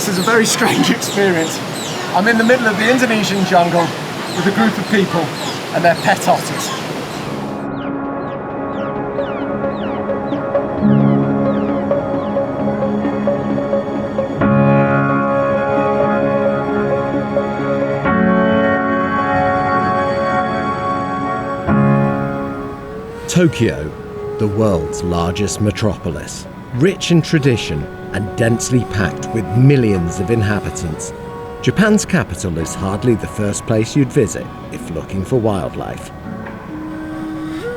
This is a very strange experience. I'm in the middle of the Indonesian jungle with a group of people and their pet otters. Tokyo, the world's largest metropolis, rich in tradition and densely packed with millions of inhabitants, Japan's capital is hardly the first place you'd visit if looking for wildlife.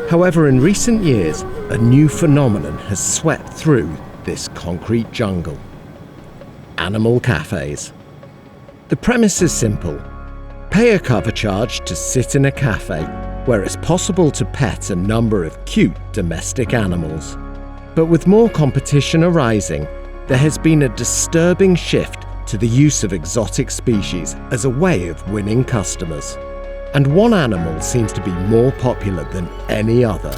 However, in recent years, a new phenomenon has swept through this concrete jungle: animal cafes. The premise is simple. Pay a cover charge to sit in a cafe where it's possible to pet a number of cute domestic animals. But with more competition arising, there has been a disturbing shift to the use of exotic species as a way of winning customers. And one animal seems to be more popular than any other: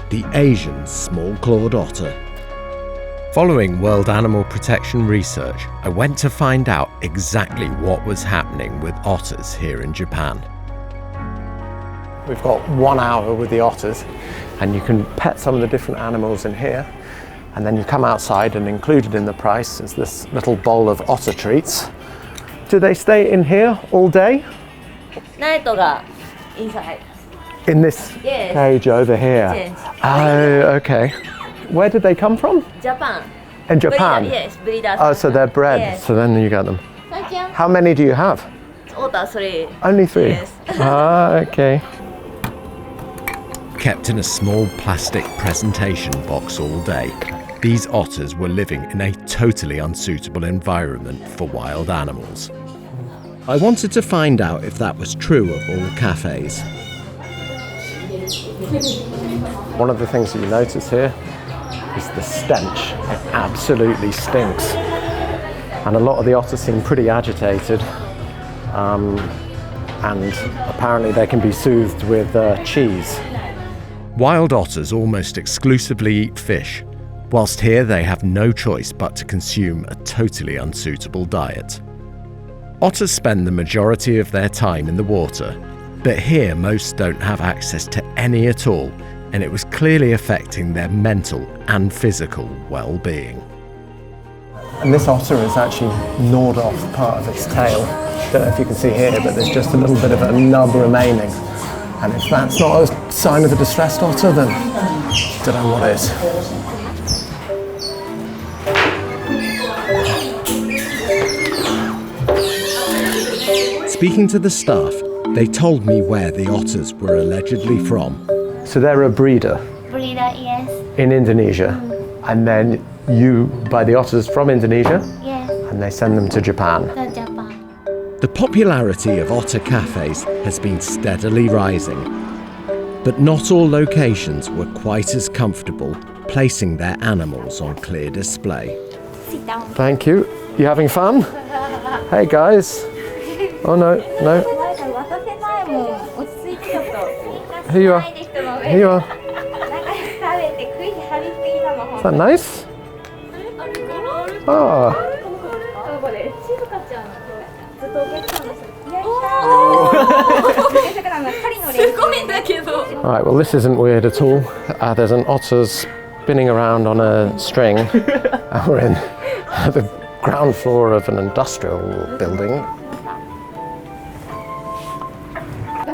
the Asian small-clawed otter. Following World Animal Protection research, I went to find out exactly what was happening with otters here in Japan. We've got 1 hour with the otters, and you can pet some of the different animals in here, and then you come outside, and included in the price is this little bowl of otter treats. Do they stay in here all day? Night inside. In this cage over here? Yes. Oh, okay. Where did they come from? Japan. In Japan? Breeder, yes, breeders. Oh, so they're bred, yes. so then you get them. Thank you. How many do you have? Otter 3. Only 3? Yes. Ah, okay. Kept in a small plastic presentation box all day, these otters were living in a totally unsuitable environment for wild animals. I wanted to find out if that was true of all cafes. One of the things that you notice here is the stench. It absolutely stinks. And a lot of the otters seem pretty agitated. And apparently they can be soothed with cheese. Wild otters almost exclusively eat fish, whilst here they have no choice but to consume a totally unsuitable diet. Otters spend the majority of their time in the water, but here most don't have access to any at all, and it was clearly affecting their mental and physical well-being. And this otter has actually gnawed off part of its tail. Don't know if you can see here, but there's just a little bit of a nub remaining. And if that's not a sign of a distressed otter, then I don't know what is. Speaking to the staff, they told me where the otters were allegedly from. So they're a breeder? Breeder, yes. In Indonesia. And then you buy the otters from Indonesia? Yes. And they send them to Japan? To Japan. The popularity of otter cafes has been steadily rising, but not all locations were quite as comfortable placing their animals on clear display. Sit down. Thank you. You having fun? Hey guys. Oh no, no. Here you are. Here you are. Is that nice? Oh. Alright, well this isn't weird at all. There's an otter spinning around on a string, and we're in the ground floor of an industrial building.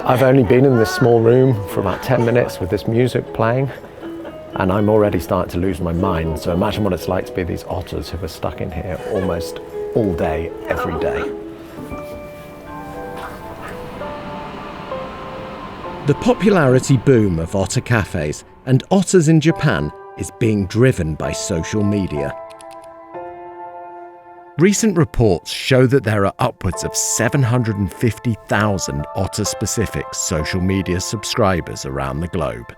I've only been in this small room for about 10 minutes with this music playing, and I'm already starting to lose my mind. So imagine what it's like to be these otters who are stuck in here almost all day, every day. The popularity boom of otter cafes and otters in Japan is being driven by social media. Recent reports show that there are upwards of 750,000 otter-specific social media subscribers around the globe.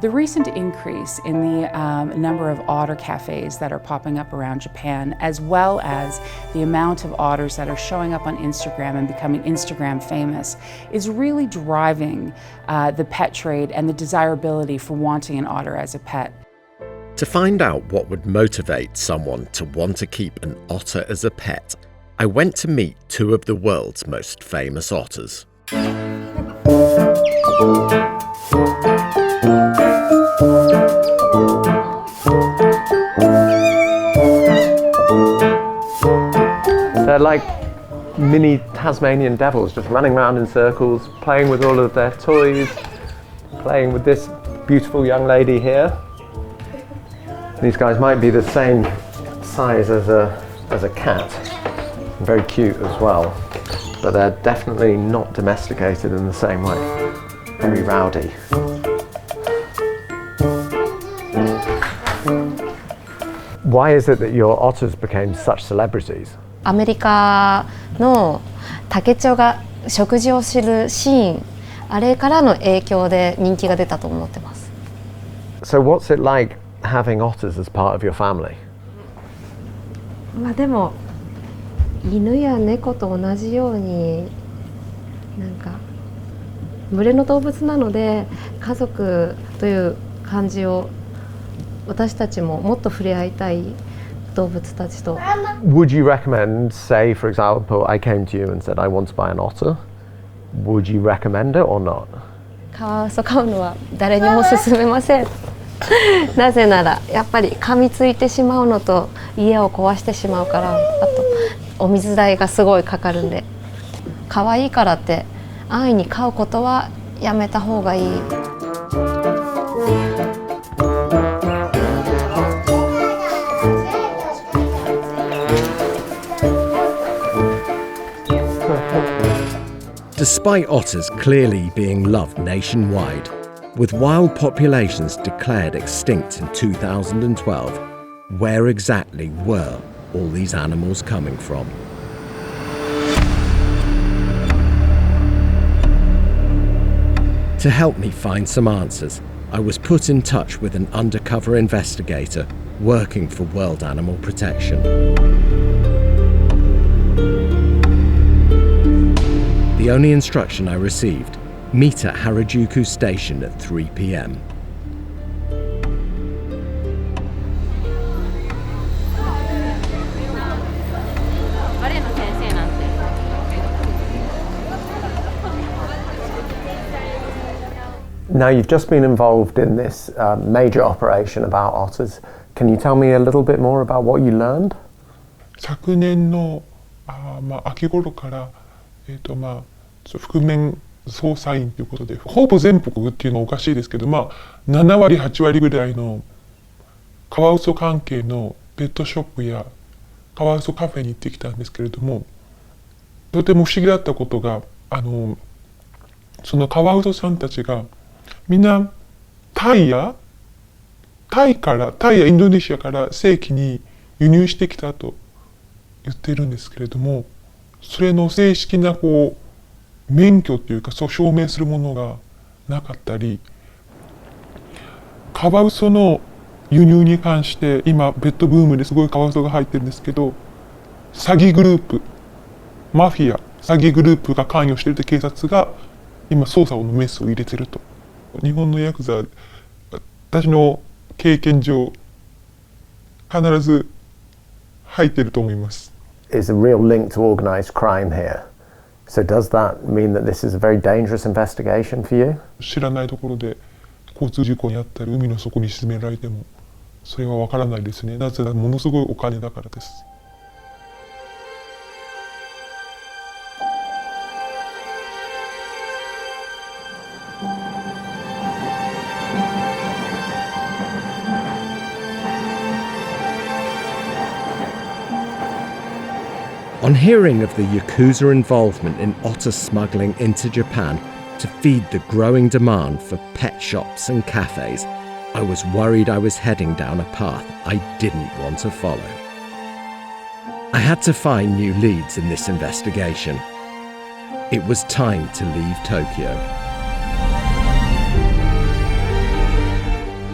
The recent increase in the number of otter cafes that are popping up around Japan, as well as the amount of otters that are showing up on Instagram and becoming Instagram famous, is really driving the pet trade and the desirability for wanting an otter as a pet. To find out what would motivate someone to want to keep an otter as a pet, I went to meet two of the world's most famous otters. They're like mini Tasmanian devils, just running around in circles, playing with all of their toys, playing with this beautiful young lady here. These guys might be the same size as a cat, very cute as well, but they're definitely not domesticated in the same way. Very rowdy. Why is it that your otters became such celebrities? アメリカの竹千代が食事をするシーン、あれからの影響で人気が出たと思ってます。 So what's it like having otters as part of your family? まあでも犬や猫と同じようになんか群れの動物なので家族という感じを私たちももっと触れ合いたい動物たちと。 Would you recommend, say for example, I came to you and said I want to buy an otter, would you recommend it or not? カワウソ飼うのは誰にも勧めません。なぜならやっぱり噛みついてしまうのと家を壊してしまうから、あとお水代がすごいかかるんで、可愛いからって安易に飼うことはやめた方がいい。Despite otters clearly being loved nationwide, with wild populations declared extinct in 2012, where exactly were all these animals coming from? To help me find some answers, I was put in touch with an undercover investigator working for World Animal Protection. The only instruction I received: meet at Harajuku Station at 3 p.m. Now you've just been involved in this major operation about otters. Can you tell me a little bit more about what you learned? 昨年の秋頃から覆面捜査員ということで、ほぼ全国っていうのはおかしいですけど、7割8割ぐらいのカワウソ関係のペットショップやカワウソカフェに行ってきたんですけれども、とても不思議だったことが、そのカワウソさんたちがみんなタイやインドネシアから正規に輸入してきたと言っているんですけれども、それの正式な免許というかそう証明するものがなかったり、カワウソの輸入に関して今ペットブームですごいカワウソが入ってるんですけど、詐欺グループ、マフィア、詐欺グループが関与していると警察が今捜査のメスを入れてると。日本のヤクザ、私の経験上必ず入ってると思います。Is a real link to organized crime here. So does that mean that this is a very dangerous investigation for you? 知らないところで交通事故にあったり海の底に沈められてもそれはわからないですね。なぜならものすごいお金だからです。On hearing of the Yakuza involvement in otter smuggling into Japan to feed the growing demand for pet shops and cafes, I was worried I was heading down a path I didn't want to follow. I had to find new leads in this investigation. It was time to leave Tokyo.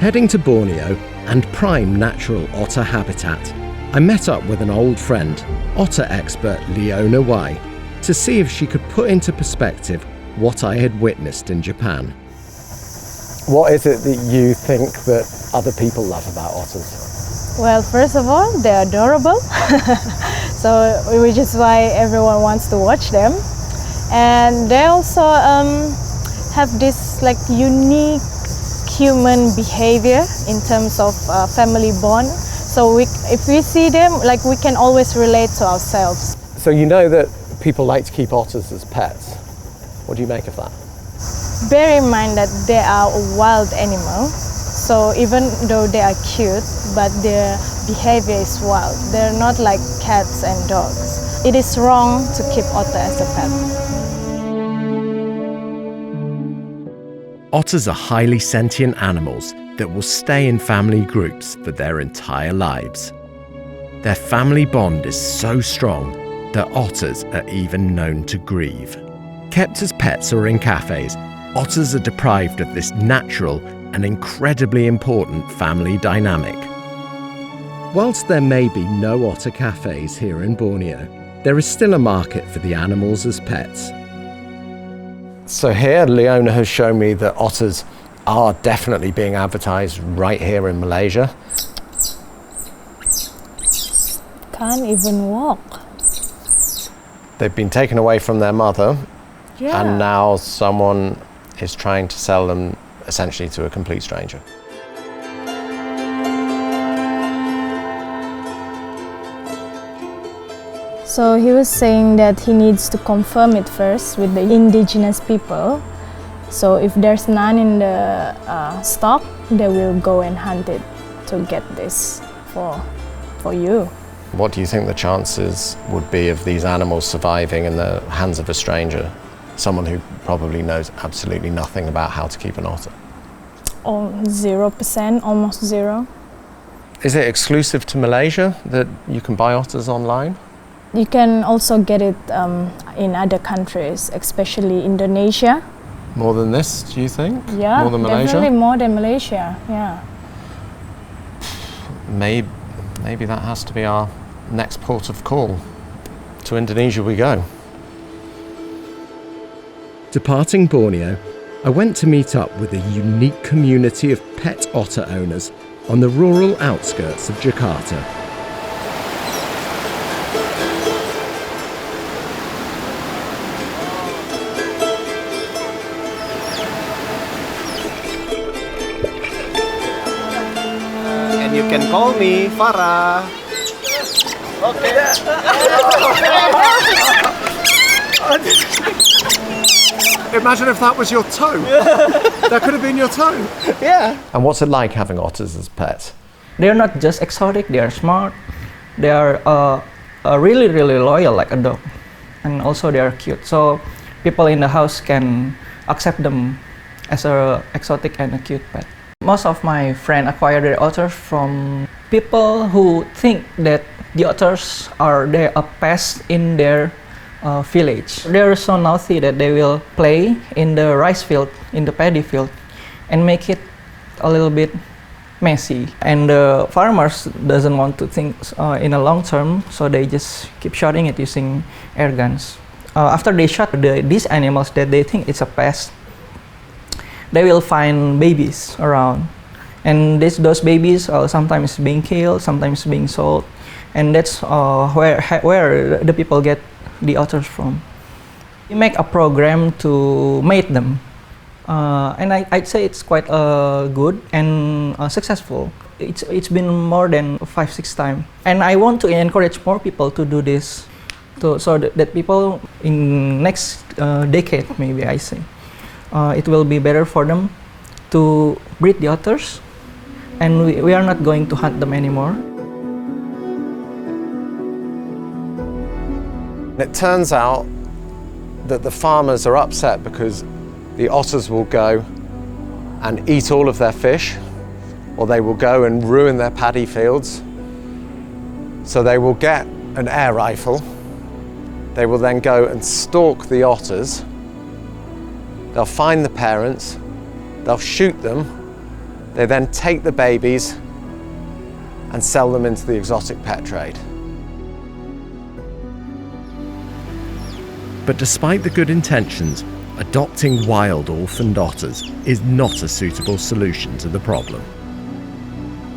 Heading to Borneo and prime natural otter habitat, I met up with an old friend, otter expert Leona Wai, to see if she could put into perspective what I had witnessed in Japan. What is it that you think that other people love about otters? Well, first of all, they're adorable, so which is why everyone wants to watch them. And they also have this like unique human behavior in terms of family bond. So if we see them, like we can always relate to ourselves. So you know that people like to keep otters as pets. What do you make of that? Bear in mind that they are a wild animal, so even though they are cute, but their behavior is wild. They're not like cats and dogs. It is wrong to keep otter as a pet. Otters are highly sentient animals that will stay in family groups for their entire lives. Their family bond is so strong that otters are even known to grieve. Kept as pets or in cafes, otters are deprived of this natural and incredibly important family dynamic. Whilst there may be no otter cafes here in Borneo, there is still a market for the animals as pets. So here, Leona has shown me that otters are definitely being advertised right here in Malaysia. Can't even walk. They've been taken away from their mother, Yeah. and now someone is trying to sell them essentially to a complete stranger. So he was saying that he needs to confirm it first with the indigenous people. So if there's none in the stock, they will go and hunt it to get this for you. What do you think the chances would be of these animals surviving in the hands of a stranger? Someone who probably knows absolutely nothing about how to keep an otter. Oh, 0%, almost zero. Is it exclusive to Malaysia that you can buy otters online? You can also get it in other countries, especially Indonesia. More than this, do you think? Yeah, More than Malaysia? definitely more than Malaysia, yeah. Maybe that has to be our next port of call. To Indonesia we go. Departing Borneo, I went to meet up with a unique community of pet otter owners on the rural outskirts of Jakarta. And you can call me Farah. Okay. Imagine if that was your toe. That could have been your toe. Yeah. And what's it like having otters as pets? They're not just exotic, they are smart. They are really, really loyal like a dog. And also they are cute. So people in the house can accept them as a exotic and a cute pet. Most of my friends acquire their otters from people who think that the otters are a pest in their village. They're so naughty that they will play in the rice field, in the paddy field, and make it a little bit messy. And the farmers doesn't want to think in a long term, so they just keep shooting it using air guns. After they shot these animals that they think it's a pest, they will find babies around. And those babies sometimes being killed, sometimes being sold. And that's where the people get the otters from. We make a program to mate them. And I'd say it's quite good and successful. It's been more than 5-6 times. And I want to encourage more people to do this, so that people in next decade, maybe I say, it will be better for them to breed the otters, and we are not going to hunt them anymore. It turns out that the farmers are upset because the otters will go and eat all of their fish, or they will go and ruin their paddy fields. So they will get an air rifle. They will then go and stalk the otters. They'll find the parents, they'll shoot them, they then take the babies and sell them into the exotic pet trade. But despite the good intentions, adopting wild orphaned otters is not a suitable solution to the problem.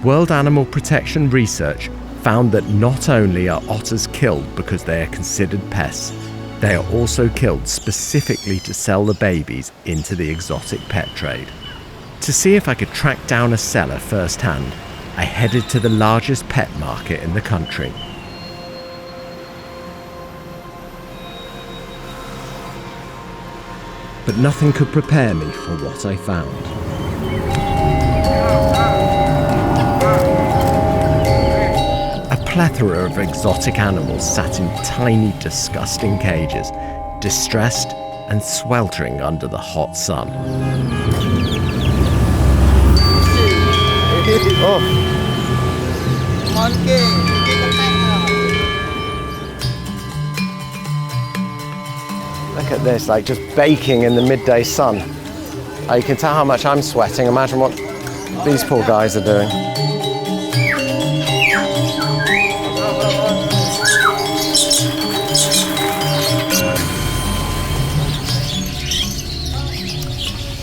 World Animal Protection research found that not only are otters killed because they are considered pests, they are also killed specifically to sell the babies into the exotic pet trade. To see if I could track down a seller firsthand, I headed to the largest pet market in the country. But nothing could prepare me for what I found. A plethora of exotic animals sat in tiny, disgusting cages, distressed and sweltering under the hot sun. Look at this, like just baking in the midday sun. You can tell how much I'm sweating. Imagine what these poor guys are doing.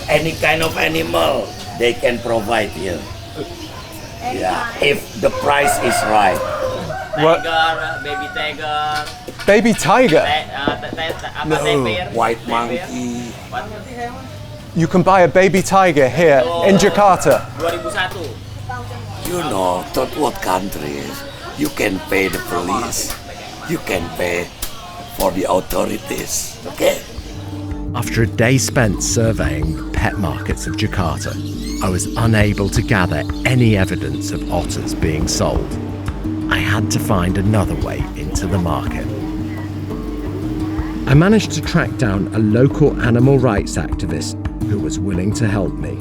Any kind of animal they can provide here. Yeah, if the price is right. What? Tiger, baby tiger. Baby tiger? White monkey. You can buy a baby tiger here in Jakarta. 2001. You know, third world countries, you can pay the police, you can pay for the authorities, okay? After a day spent surveying the pet markets of Jakarta, I was unable to gather any evidence of otters being sold. I had to find another way into the market. I managed to track down a local animal rights activist who was willing to help me.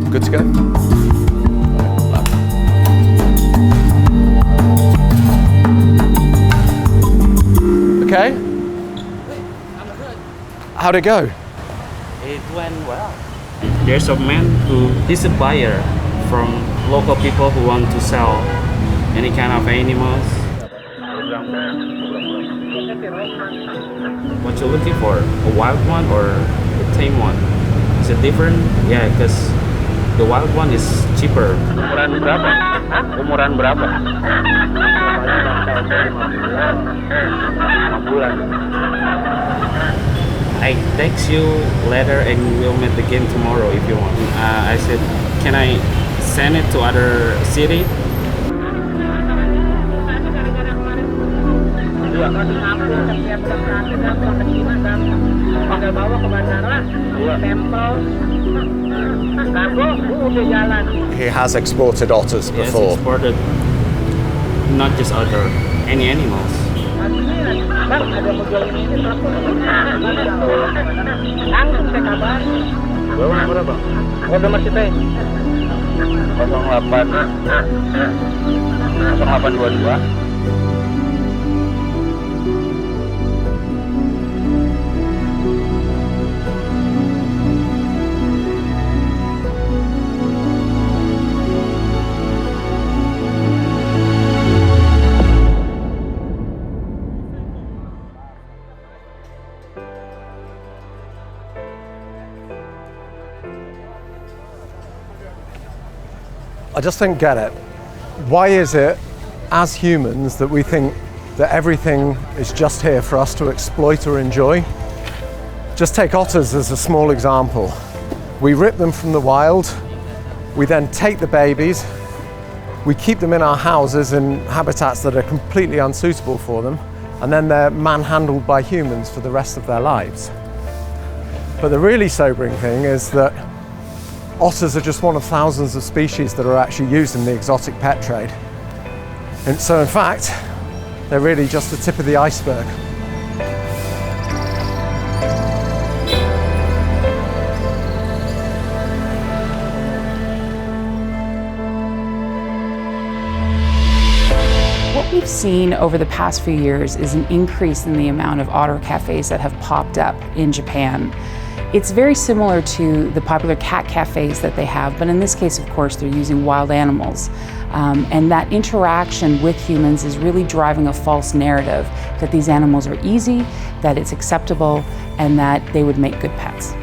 Good to go? Okay. How'd it go? It went well. There's a man who is a buyer from local people who want to sell any kind of animals. What you're looking for? A wild one or a tame one? Is it different? Yeah, because the wild one is cheaper. Umuran berapa? Umuran berapa? 5 bulan. I text you later and we'll meet again tomorrow if you want. I said, can I send it to other city? He has exported otters Yes, before. exported not just otter, any animals. Langsung saya kabar. Berapa? Oh, nomor kita 0822. I just don't get it. Why is it, as humans, that we think that everything is just here for us to exploit or enjoy? Just take otters as a small example. We rip them from the wild, we then take the babies, we keep them in our houses in habitats that are completely unsuitable for them, and then they're manhandled by humans for the rest of their lives. But the really sobering thing is that otters are just one of thousands of species that are actually used in the exotic pet trade. And so in fact, they're really just the tip of the iceberg. What we've seen over the past few years is an increase in the amount of otter cafes that have popped up in Japan. It's very similar to the popular cat cafes that they have, but in this case, of course, they're using wild animals. And that interaction with humans is really driving a false narrative that these animals are easy, that it's acceptable, and that they would make good pets.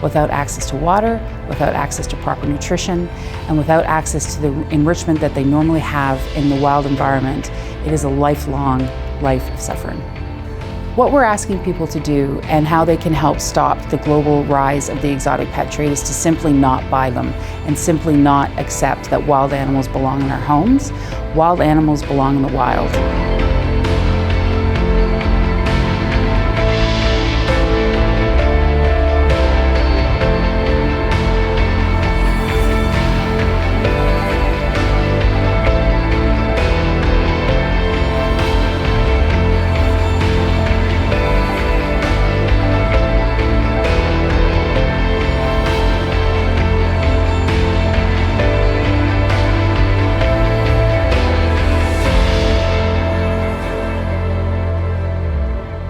Without access to water, without access to proper nutrition, and without access to the enrichment that they normally have in the wild environment, it is a lifelong life of suffering. What we're asking people to do and how they can help stop the global rise of the exotic pet trade is to simply not buy them and simply not accept that wild animals belong in our homes. Wild animals belong in the wild.